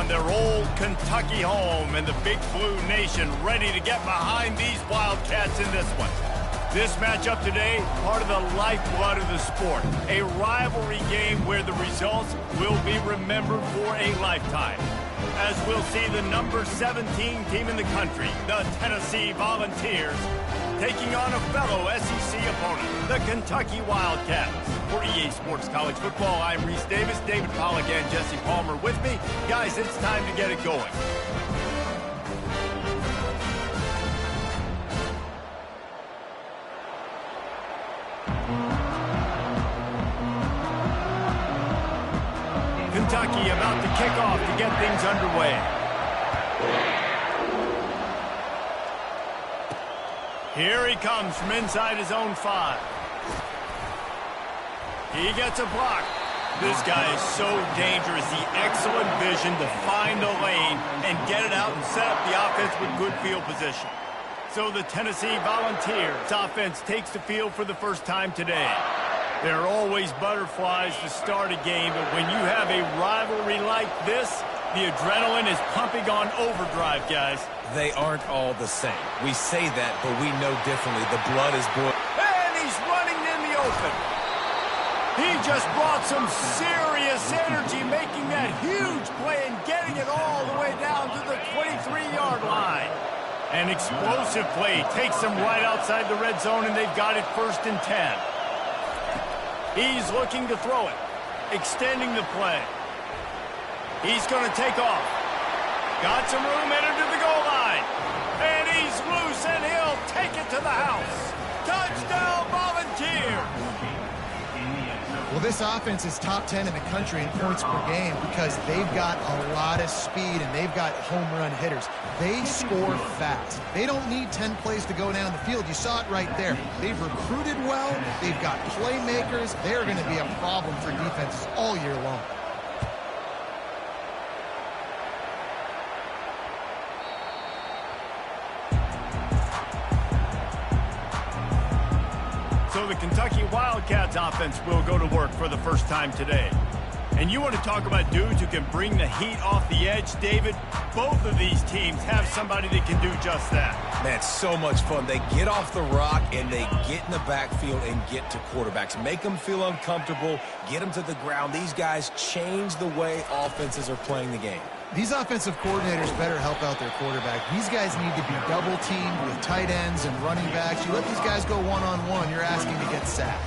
on their old Kentucky home, and the Big Blue Nation ready to get behind these Wildcats in this one. This matchup today, part of the lifeblood of the sport. A rivalry game where the results will be remembered for a lifetime. As we'll see the number 17 team in the country, the Tennessee Volunteers, taking on a fellow SEC opponent, the Kentucky Wildcats. For EA Sports College Football, I'm Reese Davis, David Pollack, and Jesse Palmer with me. Guys, it's time to get it going. Kentucky about to kick off to get things underway. Here he comes from inside his own 5. He gets a block. This guy is so dangerous. The excellent vision to find a lane and get it out and set up the offense with good field position. So the Tennessee Volunteers offense takes the field for the first time today. There are always butterflies to start a game, but when you have a rivalry like this, the adrenaline is pumping on overdrive, guys. They aren't all the same. We say that, but we know differently. The blood is boiling. And he's running in the open. He just brought some serious energy, making that huge play and getting it all the way down to the 23-yard line. An explosive play takes them right outside the red zone, and they've got it 1st and 10. He's looking to throw it, extending the play. He's going to take off. Got some room, headed to the goal line. And he's loose, and he'll take it to the house. Touchdown, Volunteers! Well, this offense is top 10 in the country in points per game because they've got a lot of speed and they've got home run hitters. They score fast. They don't need 10 plays to go down the field. You saw it right there. They've recruited well. They've got playmakers. They're going to be a problem for defenses all year long. So the Kentucky Wildcats offense will go to work for the first time today. And you want to talk about dudes who can bring the heat off the edge, David? Both of these teams have somebody that can do just that. Man, it's so much fun. They get off the rock and they get in the backfield and get to quarterbacks. Make them feel uncomfortable, get them to the ground. These guys change the way offenses are playing the game. These offensive coordinators better help out their quarterback. These guys need to be double-teamed with tight ends and running backs. You let these guys go one-on-one, you're asking to get sacked.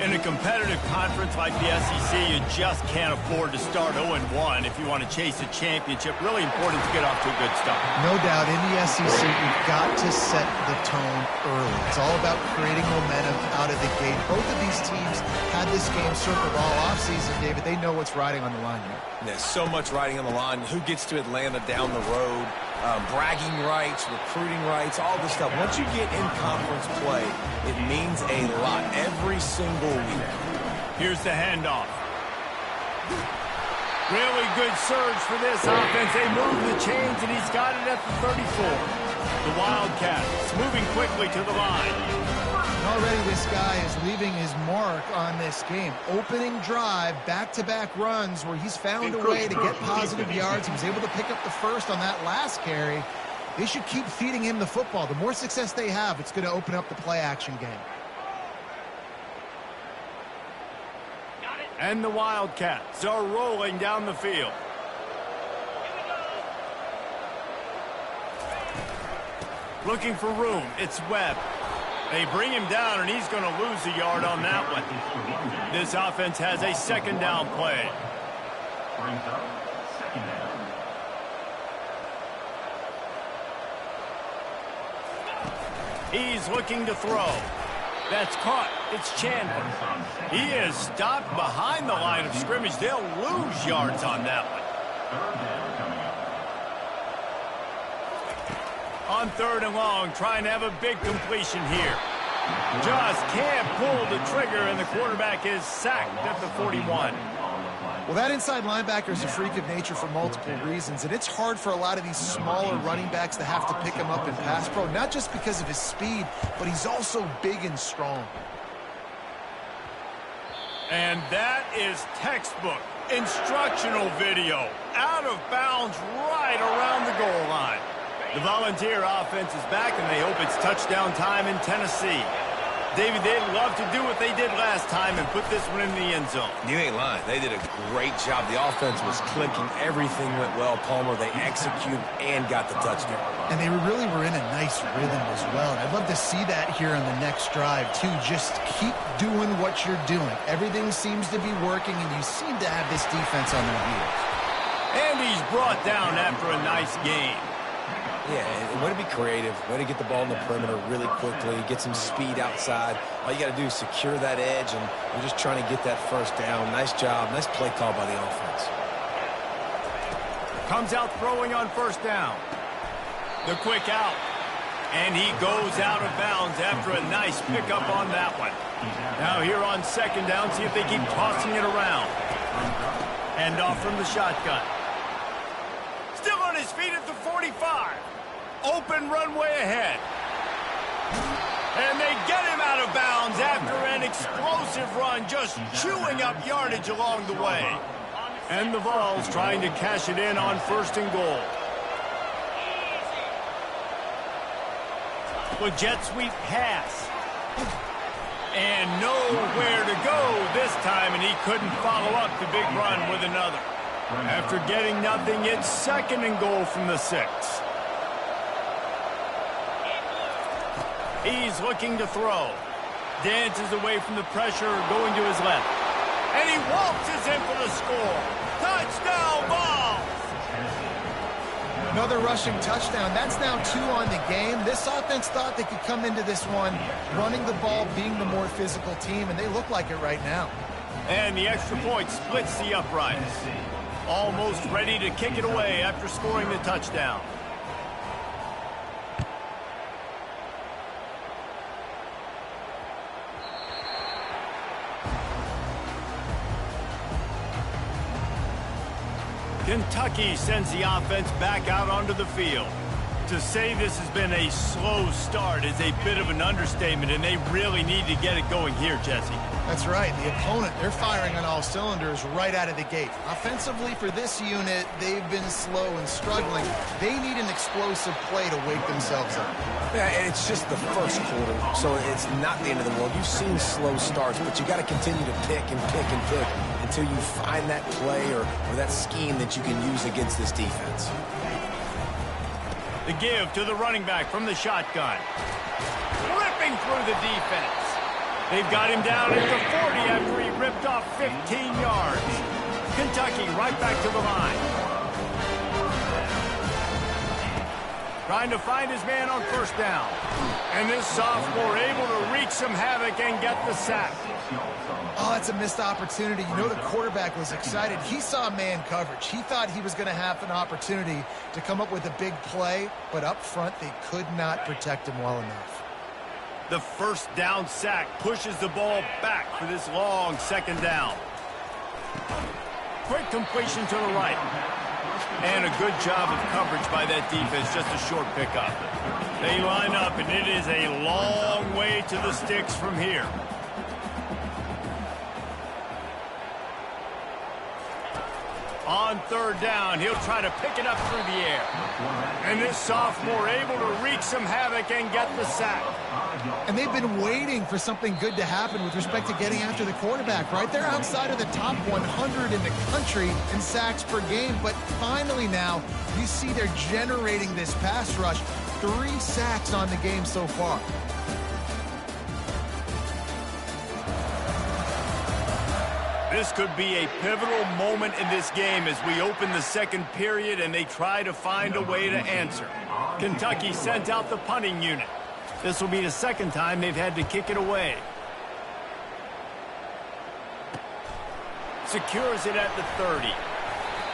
In a competitive conference like the SEC, you just can't afford to start 0-1 if you want to chase a championship. Really important to get off to a good start. No doubt, in the SEC, you've got to set the tone early. It's all about creating momentum out of the gate. Both of these teams had this game circled all offseason, David. They know what's riding on the line here. There's so much riding on the line. Who gets to Atlanta down the road? Bragging rights, recruiting rights, all this stuff. Once you get in conference play, it means a lot every single week. Here's the handoff. Really good surge for this offense. They move the chains, and he's got it at the 34. The Wildcats moving quickly to the line. Already this guy is leaving his mark on this game. Opening drive, back-to-back runs where he's found a way to get positive yards. He was able to pick up the first on that last carry. They should keep feeding him the football. The more success they have, it's going to open up the play-action game. And the Wildcats are rolling down the field. Looking for room. It's Webb. They bring him down, and he's going to lose a yard on that one. This offense has a 2nd down play. He's looking to throw. That's caught. It's Chandler. He is stopped behind the line of scrimmage. They'll lose yards on that one. On 3rd and long, trying to have a big completion here. Just can't pull the trigger, and the quarterback is sacked at the 41. Well, that inside linebacker is a freak of nature for multiple reasons, and it's hard for a lot of these smaller running backs to have to pick him up in pass pro, not just because of his speed, but he's also big and strong. And that is textbook instructional video. out of bounds right around the goal line. The Volunteer offense is back, and they hope it's touchdown time in Tennessee. David, they'd love to do what they did last time and put this one in the end zone. You ain't lying. They did a great job. The offense was clicking. Everything went well, Palmer. They executed and got the touchdown. And they really were in a nice rhythm as well. And I'd love to see that here on the next drive, too. Just keep doing what you're doing. Everything seems to be working, and you seem to have this defense on their heels. And he's brought down after a nice game. Yeah, way to be creative, way to get the ball in the perimeter really quickly, get some speed outside. All you got to do is secure that edge, and you're just trying to get that first down. Nice job, nice play call by the offense. Comes out throwing on first down. The quick out. And he goes out of bounds after a nice pickup on that one. Now here on second down, see if they keep tossing it around. Hand off from the shotgun. Still on his feet at the 45. Open runway ahead. And they get him out of bounds after an explosive run, just chewing up yardage along the way. And the Vols trying to cash it in on first and goal. The jet sweep pass. And nowhere to go this time, and he couldn't follow up the big run with another. After getting nothing, it's second and goal from the 6. He's looking to throw. Dances away from the pressure, going to his left. And he waltzes in for the score. Touchdown, Vols! Another rushing touchdown. That's now 2 on the game. This offense thought they could come into this one running the ball, being the more physical team, and they look like it right now. And the extra point splits the uprights. Almost ready to kick it away after scoring the touchdown. Kentucky sends the offense back out onto the field. To say this has been a slow start is a bit of an understatement, and they really need to get it going here, Jesse. That's right. The opponent, they're firing on all cylinders right out of the gate. Offensively for this unit, they've been slow and struggling. They need an explosive play to wake themselves up. Yeah, and it's just the first quarter, so it's not the end of the world. You've seen slow starts, but you got to continue to pick and pick and pick until you find that play or that scheme that you can use against this defense. The give to the running back from the shotgun. Ripping through the defense. They've got him down at the 40 after he ripped off 15 yards. Kentucky right back to the line. Trying to find his man on first down. And this sophomore able to wreak some havoc and get the sack. Oh, that's a missed opportunity. You know the quarterback was excited. He saw man coverage. He thought he was going to have an opportunity to come up with a big play, but up front they could not protect him well enough. The first down sack pushes the ball back for this long second down. Quick completion to the right. And a good job of coverage by that defense, just a short pickup. They line up, and it is a long way to the sticks from here. On third down, he'll try to pick it up through the air. And this sophomore able to wreak some havoc and get the sack. And they've been waiting for something good to happen with respect to getting after the quarterback, right? They're outside of the top 100 in the country in sacks per game, but finally now you see they're generating this pass rush. 3 sacks on the game so far. This could be a pivotal moment in this game as we open the second period and they try to find a way to answer. Kentucky sent out the punting unit. This will be the second time they've had to kick it away. Secures it at the 30.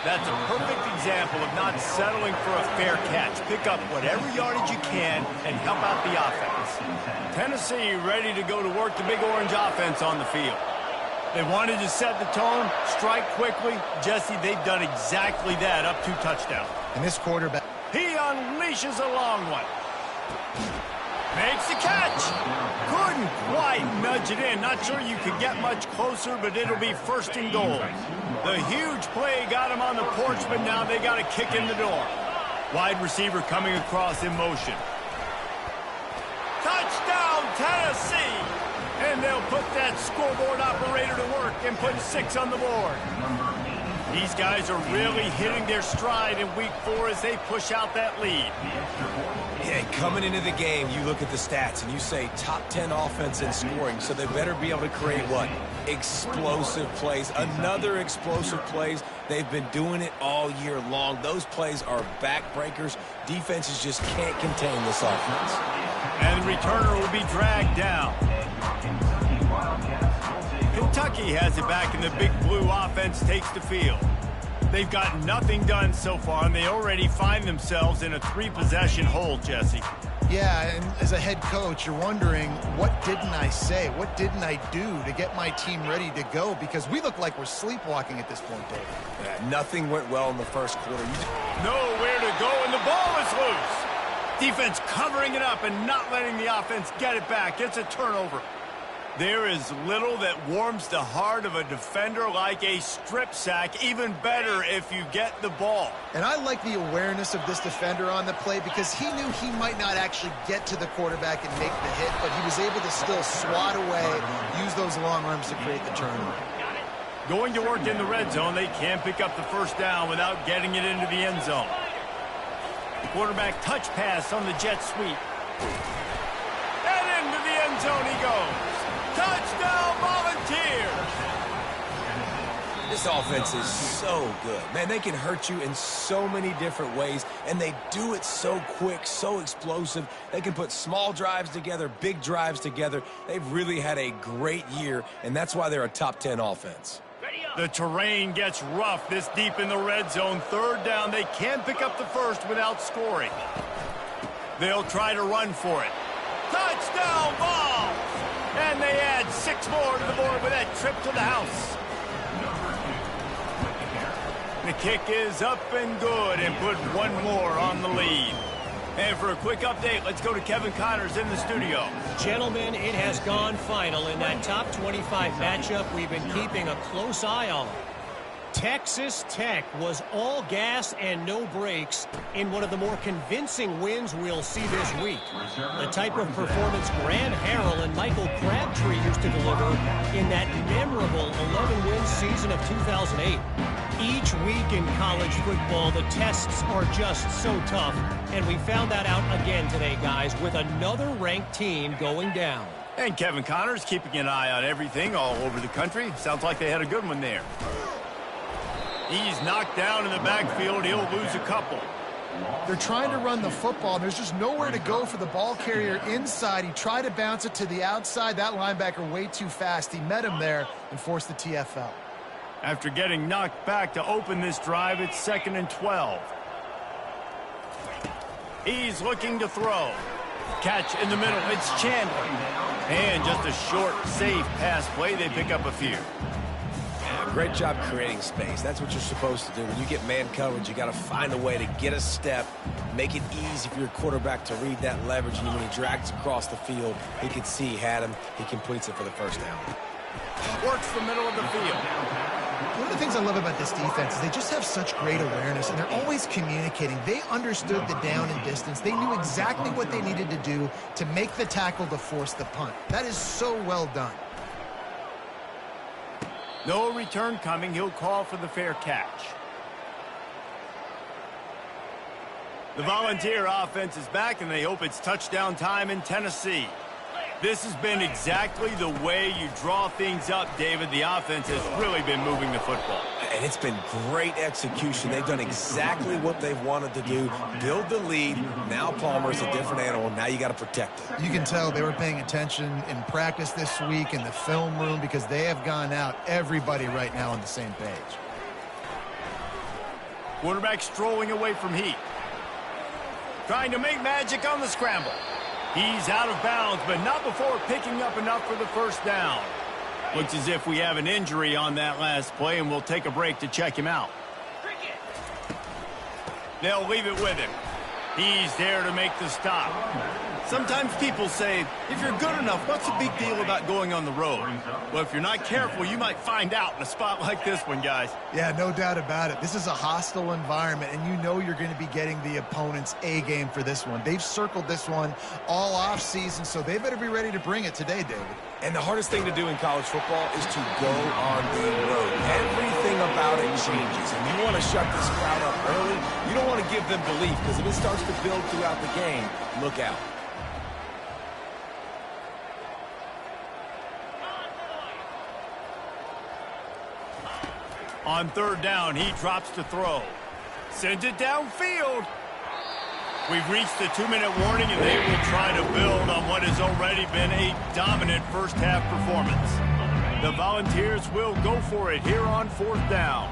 That's a perfect example of not settling for a fair catch. Pick up whatever yardage you can and help out the offense. Tennessee ready to go to work the Big Orange offense on the field. They wanted to set the tone, strike quickly. Jesse, they've done exactly that, up 2 touchdowns. And this quarterback, he unleashes a long one. Makes the catch. Couldn't quite nudge it in. Not sure you could get much closer, but it'll be first and goal. The huge play got him on the porch, but now they got a kick in the door. Wide receiver coming across in motion. Touchdown, Tennessee! And they'll put that scoreboard operator to work and put 6 on the board. These guys are really hitting their stride in week 4 as they push out that lead. Yeah, coming into the game, you look at the stats and you say top 10 offense in scoring, so they better be able to create what? Explosive plays. Another explosive plays. They've been doing it all year long. Those plays are backbreakers. Defenses just can't contain this offense. And the returner will be dragged down. Kentucky has it back, and the Big Blue offense takes the field. They've got nothing done so far, and they already find themselves in a 3-possession hole, Jesse. Yeah, and as a head coach, you're wondering, what didn't I say? What didn't I do to get my team ready to go? Because we look like we're sleepwalking at this point, David. Yeah, nothing went well in the first quarter. Nowhere to go, and the ball is loose. Defense covering it up and not letting the offense get it back. It's a turnover. There is little that warms the heart of a defender like a strip sack. Even better if you get the ball. And I like the awareness of this defender on the play because he knew he might not actually get to the quarterback and make the hit, but he was able to still swat away, use those long arms to create the turnover. Going to work in the red zone, they can't pick up the first down without getting it into the end zone. The quarterback touch pass on the jet sweep. And into the end zone he goes. Touchdown, Volunteers! This offense is so good. Man, they can hurt you in so many different ways, and they do it so quick, so explosive. They can put small drives together, big drives together. They've really had a great year, and that's why they're a top 10 offense. The terrain gets rough this deep in the red zone. Third down, they can't pick up the first without scoring. They'll try to run for it. Touchdown, ball! And they add 6 more to the board with that trip to the house. The kick is up and good and put 1 more on the lead. And for a quick update, let's go to Kevin Connors in the studio. Gentlemen, it has gone final in that top 25 matchup we've been keeping a close eye on. Texas Tech was all gas and no brakes in one of the more convincing wins we'll see this week. The type of performance Grant Harrell and Michael Crabtree used to deliver in that memorable 11-win season of 2008. Each week in college football, the tests are just so tough, and we found that out again today, guys, with another ranked team going down. And Kevin Connors keeping an eye on everything all over the country. Sounds like they had a good one there. He's knocked down in the backfield. He'll lose a couple. They're trying to run the football, and there's just nowhere to go for the ball carrier inside. He tried to bounce it to the outside. That linebacker way too fast. He met him there and forced the TFL. After getting knocked back to open this drive, it's 2nd and 12. He's looking to throw. Catch in the middle. It's Chandler. And just a short, safe pass play. They pick up a few. Great job creating space. That's what you're supposed to do. When you get man coverage, you got to find a way to get a step, make it easy for your quarterback to read that leverage, and when he drags across the field, he can see he had him. He completes it for the first down. Works the middle of the field. One of the things I love about this defense is they just have such great awareness, and they're always communicating. They understood the down and distance. They knew exactly what they needed to do to make the tackle to force the punt. That is so well done. No return coming. He'll call for the fair catch. The Volunteer offense is back, and they hope it's touchdown time in Tennessee. This has been exactly the way you draw things up, David. The offense has really been moving the football. And it's been great execution. They've done exactly what they've wanted to do. Build the lead. Now Palmer's a different animal. Now you got to protect it. You can tell they were paying attention in practice this week in the film room because they have gone out, everybody right now on the same page. Quarterback strolling away from Heat. Trying to make magic on the scramble. He's out of bounds, but not before picking up enough for the first down. Looks as if we have an injury on that last play, and we'll take a break to check him out. They'll leave it with him. He's there to make the stop. Sometimes people say, if you're good enough, what's the big deal about going on the road? Well, if you're not careful, you might find out in a spot like this one, guys. Yeah, no doubt about it. This is a hostile environment, and you know you're going to be getting the opponent's A game for this one. They've circled this one all off season, so they better be ready to bring it today, David. And the hardest thing to do in college football is to go on the road. Everything about it changes, and you want to shut this crowd up early. You don't want to give them belief, because if it starts to build throughout the game, look out. On third down, he drops to throw. Sends it downfield. We've reached the 2-minute warning, and they will try to build on what has already been a dominant first-half performance. The Volunteers will go for it here on fourth down.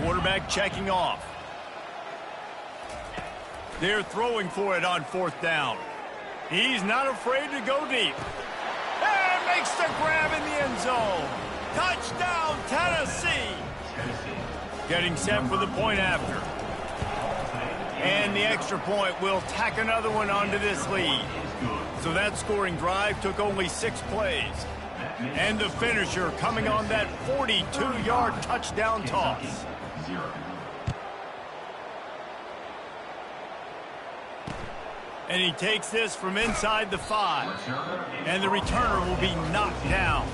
Quarterback checking off. They're throwing for it on fourth down. He's not afraid to go deep. And makes the grab in the end zone. Touchdown, Tennessee! Getting set for the point after. And the extra point will tack another one onto this lead. So that scoring drive took only 6 plays. And the finisher coming on that 42-yard touchdown toss. And he takes this from inside the 5. And the returner will be knocked down.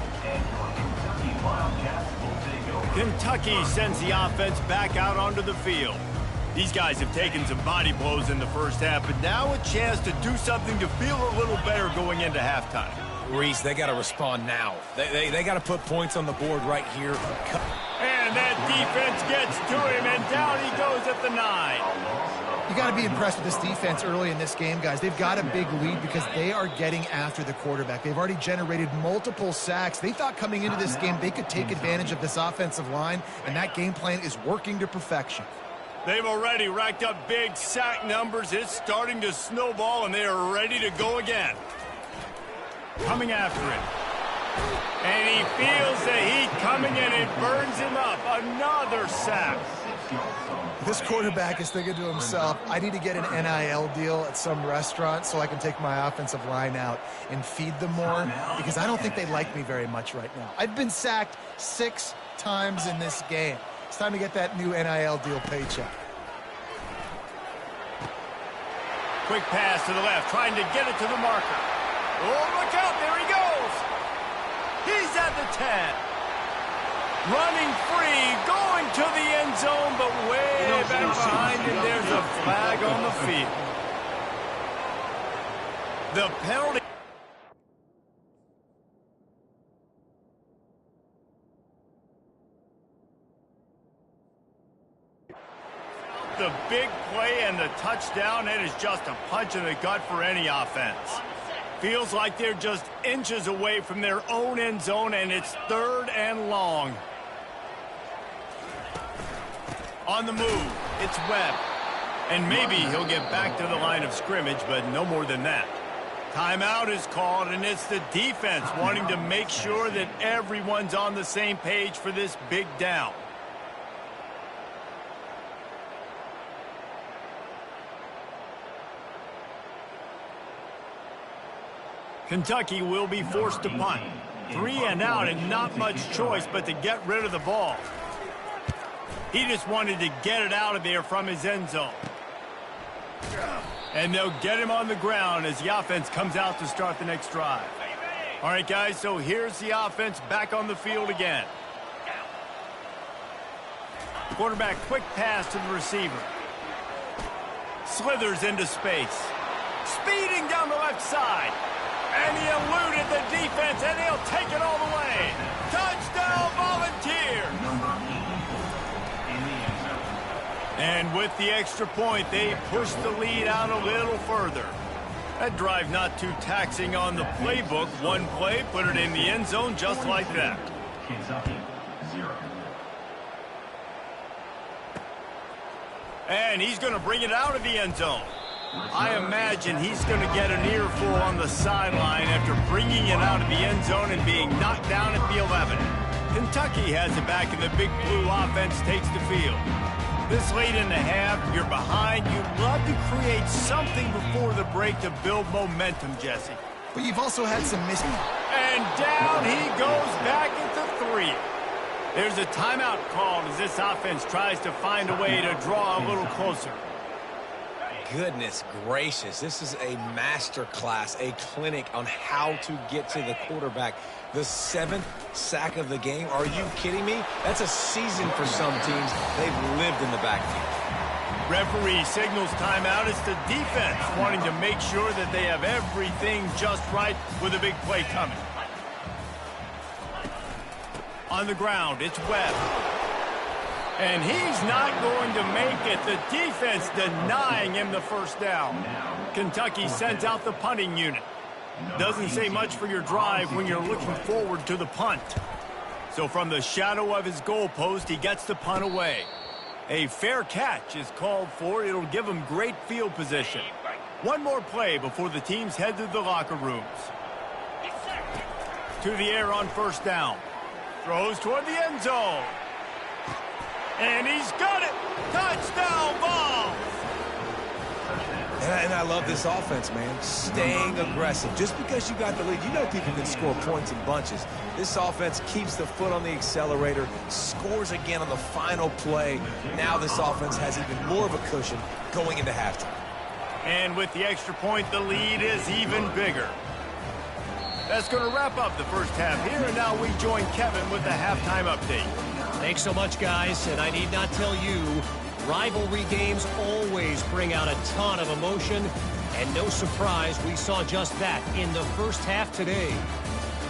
Kentucky sends the offense back out onto the field. These guys have taken some body blows in the first half, but now a chance to do something to feel a little better going into halftime. Reese, they got to respond now. They got to put points on the board right here. And that defense gets to him, and down he goes at the 9. You got to be impressed with this defense early in this game, guys. They've got a big lead because they are getting after the quarterback. They've already generated multiple sacks. They thought coming into this game they could take advantage of this offensive line, and that game plan is working to perfection. They've already racked up big sack numbers. It's starting to snowball, and they are ready to go again. Coming after it. And he feels the heat coming, and it burns him up. Another sack. This quarterback is thinking to himself, I need to get an NIL deal at some restaurant so I can take my offensive line out and feed them more, because I don't think they like me very much right now. I've been sacked 6 times in this game. It's time to get that new NIL deal paycheck. Quick pass to the left, trying to get it to the marker. Oh, look out, there he goes. He's at the 10. Running free, going to the end zone, but way back behind him, there's a flag on the field. The penalty. The big play and the touchdown, it is just a punch in the gut for any offense. Feels like they're just inches away from their own end zone, and it's 3rd and long. On the move, it's Webb. And maybe he'll get back to the line of scrimmage, but no more than that. Timeout is called, and it's the defense wanting to make sure that everyone's on the same page for this big down. Kentucky will be forced to punt. 3 and out, and not much choice but to get rid of the ball. He just wanted to get it out of there from his end zone. And they'll get him on the ground as the offense comes out to start the next drive. All right, guys, so here's the offense back on the field again. Quarterback, quick pass to the receiver. Slithers into space. Speeding down the left side. And he eluded the defense, and he'll take it all the way. Touchdown, Volunteers! And with the extra point, they push the lead out a little further. That drive not too taxing on the playbook. One play, put it in the end zone just like that. And he's going to bring it out of the end zone. I imagine he's going to get an earful on the sideline after bringing it out of the end zone and being knocked down at the 11. Kentucky has it back, and the Big Blue offense takes the field. This late in the half, you're behind. You love to create something before the break to build momentum, Jesse. But you've also had some misses. And down he goes back into 3. There's a timeout called as this offense tries to find a way to draw a little closer. Goodness gracious, this is a master class, a clinic on how to get to the quarterback. The 7th sack of the game, are you kidding me? That's a season for some teams. They've lived in the backfield. Referee signals timeout. It's the defense wanting to make sure that they have everything just right with a big play coming. On the ground, it's Webb. And he's not going to make it. The defense denying him the first down. Kentucky sends out the punting unit. Doesn't say much for your drive when you're looking forward to the punt. So from the shadow of his goalpost, he gets the punt away. A fair catch is called for. It'll give him great field position. One more play before the teams head to the locker rooms. To the air on first down. Throws toward the end zone. And he's got it! Touchdown ball! And I love this offense, man. Staying aggressive. Just because you got the lead, you know people can score points in bunches. This offense keeps the foot on the accelerator, scores again on the final play. Now this offense has even more of a cushion going into halftime. And with the extra point, the lead is even bigger. That's going to wrap up the first half here, and now we join Kevin with the halftime update. Thanks so much, guys, and I need not tell you, rivalry games always bring out a ton of emotion, and no surprise, we saw just that in the first half today.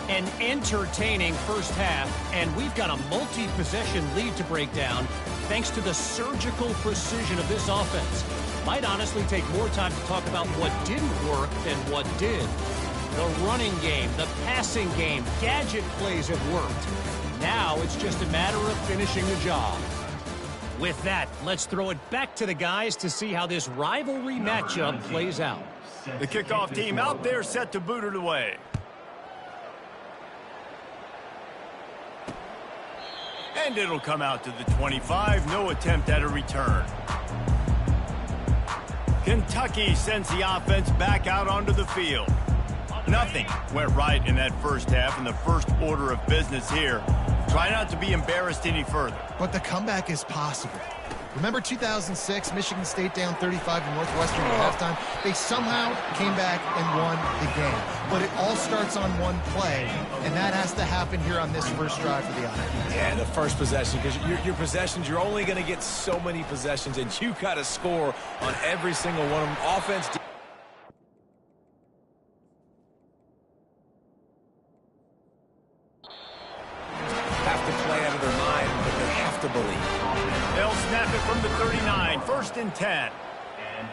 An entertaining first half, and we've got a multi-possession lead to break down thanks to the surgical precision of this offense. Might honestly take more time to talk about what didn't work than what did. The running game, the passing game, gadget plays have worked. Now it's just a matter of finishing the job. With that, let's throw it back to the guys to see how this rivalry matchup plays out. The kickoff team out there set to boot it away. And it'll come out to the 25. No attempt at a return. Kentucky sends the offense back out onto the field. Nothing went right in that first half, and the first order of business here. Try not to be embarrassed any further. But the comeback is possible. Remember 2006, Michigan State down 35 to Northwestern at halftime? They somehow came back and won the game. But it all starts on one play, and that has to happen here on this first drive for the offense. Yeah, the first possession, because your possessions, you're only going to get so many possessions, and you got to score on every single one of them. Offense. Have to play out of their mind, but they have to believe. They'll snap it from the 39, 1st and 10. And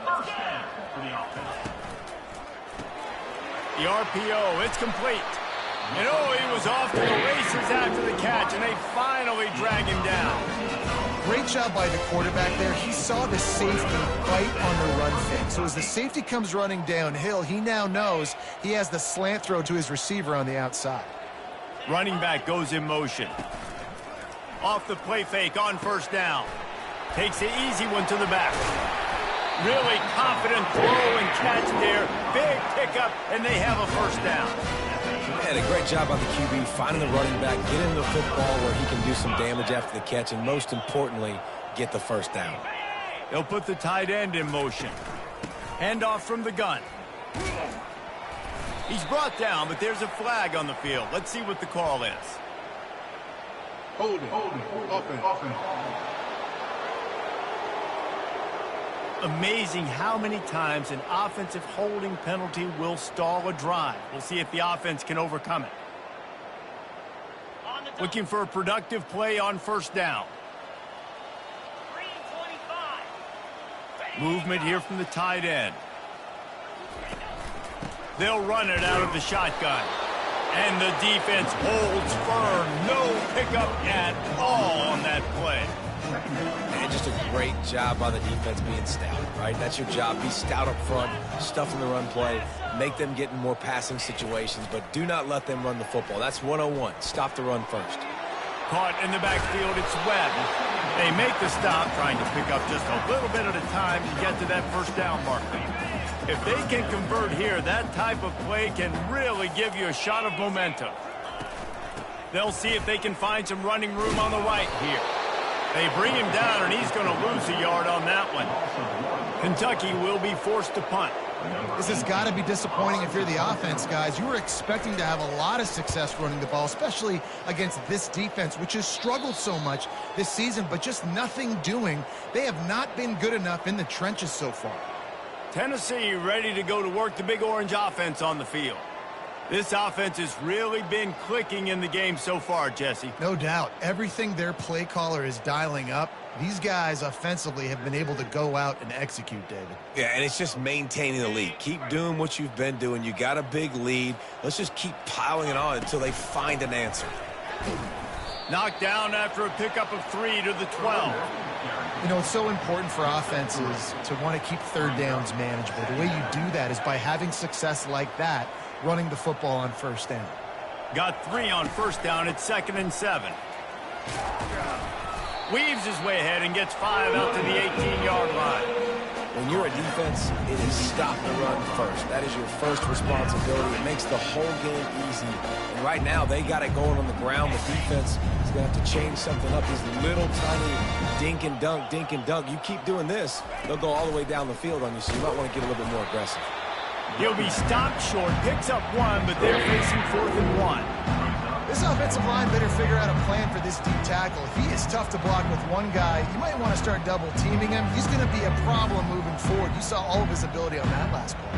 first down for the offense. The RPO, it's complete. And oh, he was off to the races after the catch, and they finally drag him down. Great job by the quarterback there. He saw the safety right on the run fake. So as the safety comes running downhill, he now knows he has the slant throw to his receiver on the outside. Running back goes in motion. Off the play fake on first down. Takes the easy one to the back. Really confident throw and catch there. Big pickup, and they have a first down. Had a great job on the QB, finding the running back, getting the football where he can do some damage after the catch, and most importantly, get the first down. They'll put the tight end in motion. Handoff from the gun. He's brought down, but there's a flag on the field. Let's see what the call is. Holding. Offense. Amazing how many times an offensive holding penalty will stall a drive. We'll see if the offense can overcome it. Looking for a productive play on first down. Movement here from the tight end. They'll run it out of the shotgun. And the defense holds firm. No pickup at all on that play. And just a great job by the defense being stout, right? That's your job. Be stout up front, stuff in the run play, make them get in more passing situations, but do not let them run the football. That's 101. Stop the run first. Caught in the backfield, it's Webb. They make the stop, trying to pick up just a little bit at a time to get to that first down marker. If they can convert here, that type of play can really give you a shot of momentum. They'll see if they can find some running room on the right here. They bring him down, and he's going to lose a yard on that one. Kentucky will be forced to punt. This has got to be disappointing if you're the offense, guys. You were expecting to have a lot of success running the ball, especially against this defense, which has struggled so much this season, but just nothing doing. They have not been good enough in the trenches so far. Tennessee ready to go to work the Big Orange offense on the field. This offense has really been clicking in the game so far, Jesse. No doubt. Everything their play caller is dialing up, these guys offensively have been able to go out and execute, David. Yeah, and it's just maintaining the lead. Keep doing what you've been doing. You got a big lead. Let's just keep piling it on until they find an answer. Knocked down after a pickup of 3 to the 12. You know, it's so important for offenses to want to keep third downs manageable. The way you do that is by having success like that, running the football on first down. Got 3 on first down at 2nd and 7. Weaves his way ahead and gets 5 out to the 18-yard line. When you're a defense, it is stop the run first. That is your first responsibility. It makes the whole game easy. And right now, they got it going on the ground. The defense is going to have to change something up. These little tiny dink and dunk, dink and dunk. You keep doing this, they'll go all the way down the field on you, so you might want to get a little bit more aggressive. He'll be stopped short, picks up 1, but they're facing 4th and 1. This offensive line better figure out a plan for this deep tackle. If he is tough to block with one guy, you might want to start double teaming him. He's going to be a problem moving forward. You saw all of his ability on that last play.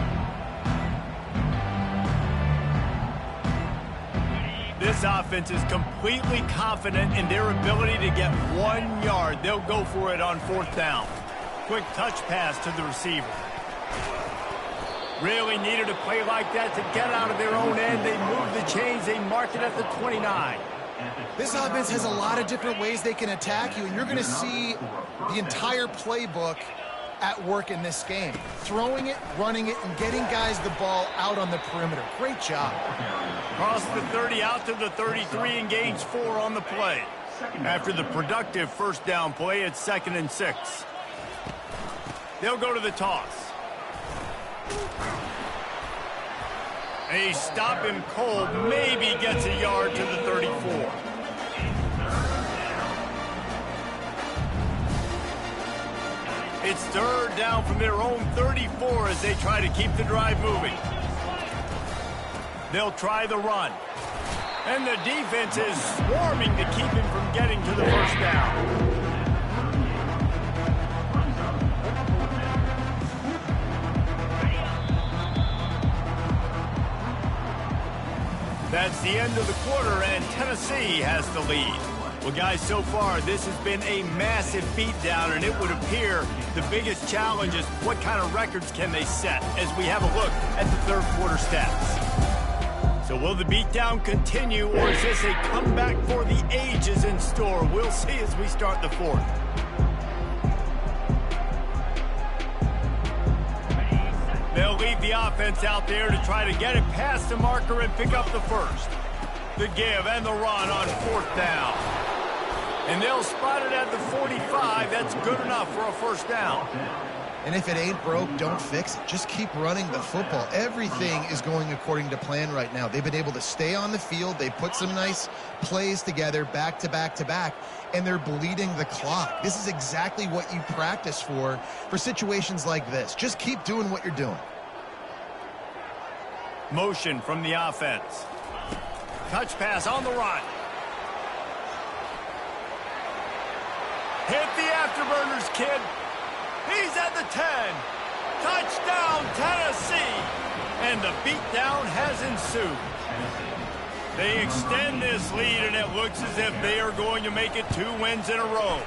This offense is completely confident in their ability to get 1 yard. They'll go for it on 4th down. Quick touch pass to the receiver. Really needed a play like that to get out of their own end. They move the chains. They mark it at the 29. This offense has a lot of different ways they can attack you, and you're going to see the entire playbook at work in this game. Throwing it, running it, and getting guys the ball out on the perimeter. Great job. Cross the 30 out to the 33 and gains 4 on the play. After the productive first down play, it's 2nd and 6. They'll go to the toss. They stop him cold, maybe gets a yard to the 34. It's 3rd down from their own 34 as they try to keep the drive moving. They'll try the run. And the defense is swarming to keep him from getting to the first down. That's the end of the quarter, and Tennessee has the lead. Well, guys, so far, this has been a massive beatdown, and it would appear the biggest challenge is what kind of records can they set as we have a look at the third quarter stats. So will the beatdown continue, or is this a comeback for the ages in store? We'll see as we start the fourth. They'll leave the offense out there to try to get it past the marker and pick up the first. The give and the run on 4th down. And they'll spot it at the 45. That's good enough for a first down. And if it ain't broke, don't fix it. Just keep running the football. Everything is going according to plan right now. They've been able to stay on the field. They put some nice plays together back to back to back, and they're bleeding the clock. This is exactly what you practice for situations like this. Just keep doing what you're doing. Motion from the offense. Touch pass on the run. Hit the afterburners, kid. He's at the 10. Touchdown, Tennessee. And the beatdown has ensued. They extend this lead, and it looks as if they are going to make it 2 wins in a row.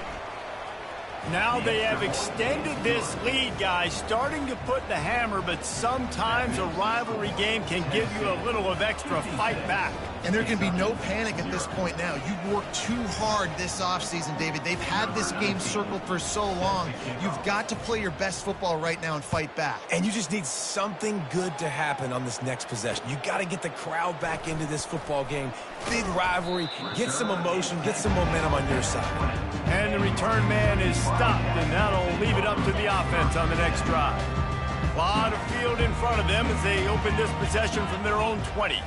Now they have extended this lead, guys, starting to put the hammer, but sometimes a rivalry game can give you a little of extra fight back. And there can be no panic at this point now. You've worked too hard this offseason, David. They've had this game circled for so long. You've got to play your best football right now and fight back. And you just need something good to happen on this next possession. You got to get the crowd back into this football game. Big rivalry. Get some emotion. Get some momentum on your side. And the return man is stopped, and that'll leave it up to the offense on the next drive. A lot of field in front of them as they open this possession from their own 20.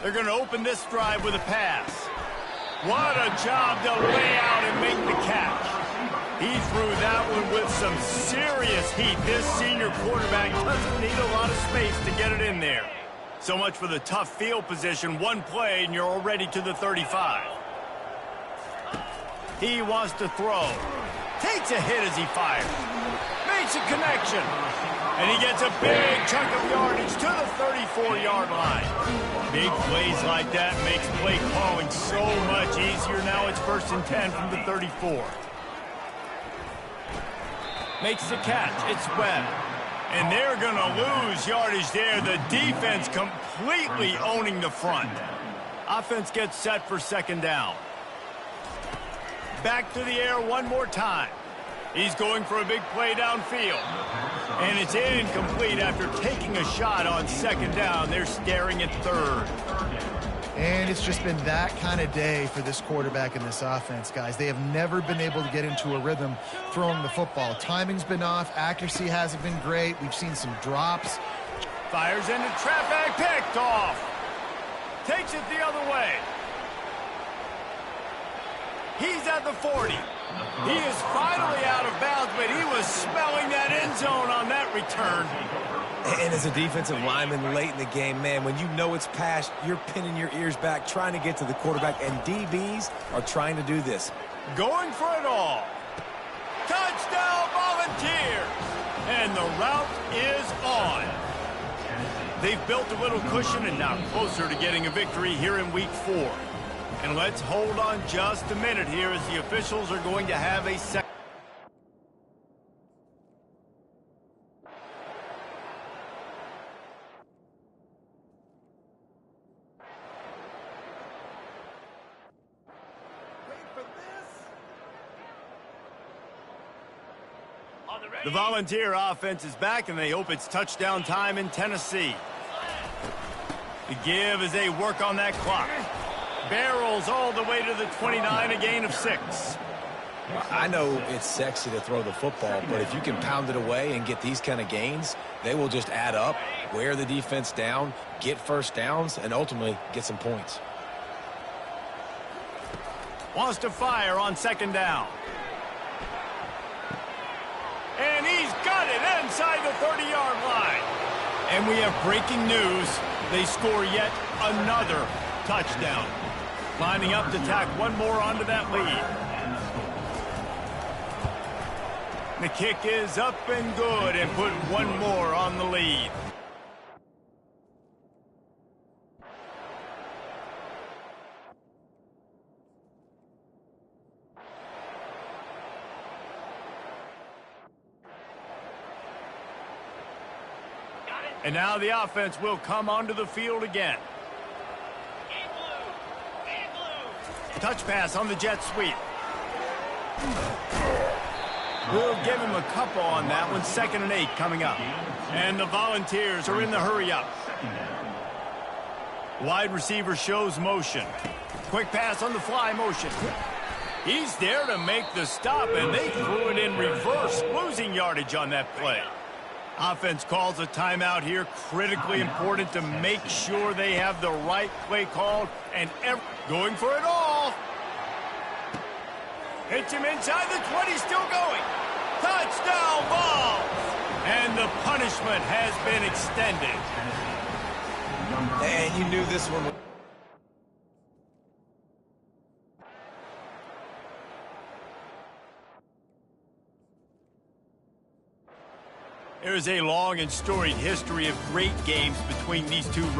They're going to open this drive with a pass. What a job to lay out and make the catch. He threw that one with some serious heat. This senior quarterback doesn't need a lot of space to get it in there. So much for the tough field position. One play, and you're already to the 35. He wants to throw. Takes a hit as he fires. Makes a connection. And he gets a big chunk of yardage to the 34-yard line. Big plays like that makes play calling so much easier. Now it's 1st and 10 from the 34. Makes the catch. It's Webb. And they're going to lose yardage there. The defense completely owning the front. Offense gets set for 2nd down. Back to the air one more time. He's going for a big play downfield. And it's incomplete after taking a shot on 2nd down. They're staring at 3rd. And it's just been that kind of day for this quarterback and this offense, guys. They have never been able to get into a rhythm throwing the football. Timing's been off. Accuracy hasn't been great. We've seen some drops. Fires into traffic. Picked off. Takes it the other way. He's at the 40. He is finally out of bounds, but he was smelling that end zone on that return. And as a defensive lineman late in the game, man, when you know it's past, you're pinning your ears back, trying to get to the quarterback, and DBs are trying to do this. Going for it all. Touchdown, Volunteers! And the route is on. They've built a little cushion and now closer to getting a victory here in Week 4. And let's hold on just a minute here as the officials are going to have a second. The Volunteer offense is back, and they hope it's touchdown time in Tennessee. The give as they work on that clock. Barrels all the way to the 29, a gain of 6. I know it's sexy to throw the football, but if you can pound it away and get these kind of gains, they will just add up, wear the defense down, get 1st downs, and ultimately get some points. Wants to fire on 2nd down. And he's got it inside the 30-yard line. And we have breaking news. They score yet another touchdown. Lining up to tack one more onto that lead. The kick is up and good and put one more on the lead. And now the offense will come onto the field again. Touch pass on the jet sweep. We'll give him a couple on that one. 2nd and 8 coming up. And the Volunteers are in the hurry up. Wide receiver shows motion. Quick pass on the fly motion. He's there to make the stop, and they threw it in reverse, losing yardage on that play. Offense calls a timeout here. Critically important to make sure they have the right play called, and going for it all. Hits him inside the 20, still going. Touchdown ball! And the punishment has been extended. And you knew this one. There is a long and storied history of great games between these two